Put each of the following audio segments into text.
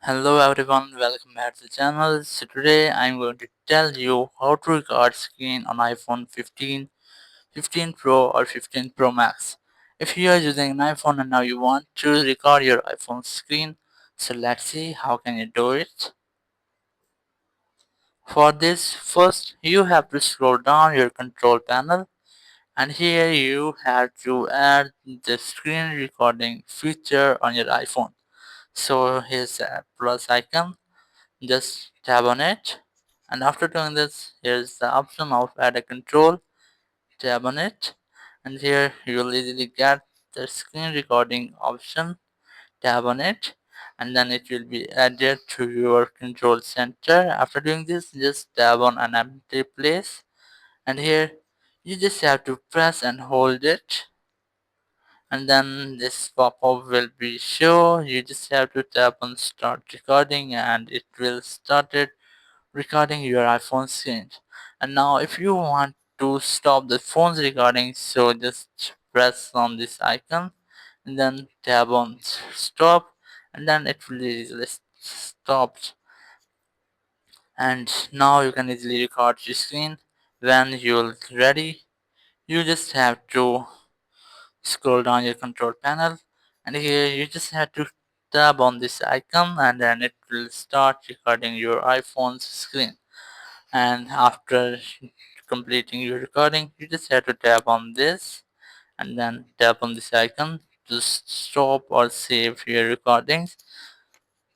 Hello everyone, welcome back to the channel. So today I'm going to tell you how to record screen on iPhone 15, 15 Pro or 15 Pro Max. If you are using an iPhone and now you want to record your iPhone screen, so let's see how can you do it. For this, first you have to scroll down your control panel and here you have to add the screen recording feature on your iPhone. So here's a plus icon. Just tap on it, and after doing this, here's the option of add a control. Tap on it, and here you will easily get the screen recording option. Tap on it, and then it will be added to your control center. After doing this, just tap on an empty place, and here you just have to press and hold it, and then this pop-up will be show. You just have to tap on start recording, and it will start it recording your iPhone screen. And now if you want to stop the phone's recording, so just press on this icon and then tap on stop, and then it will easily stop. And now you can easily record your screen. When you're ready, you just have to scroll down your control panel, and here you just have to tap on this icon, and then it will start recording your iPhone's screen. And after completing your recording, you just have to tap on this and then tap on this icon to stop or save your recordings.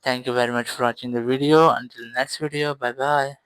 Thank you very much for watching the video. Until next video, bye bye.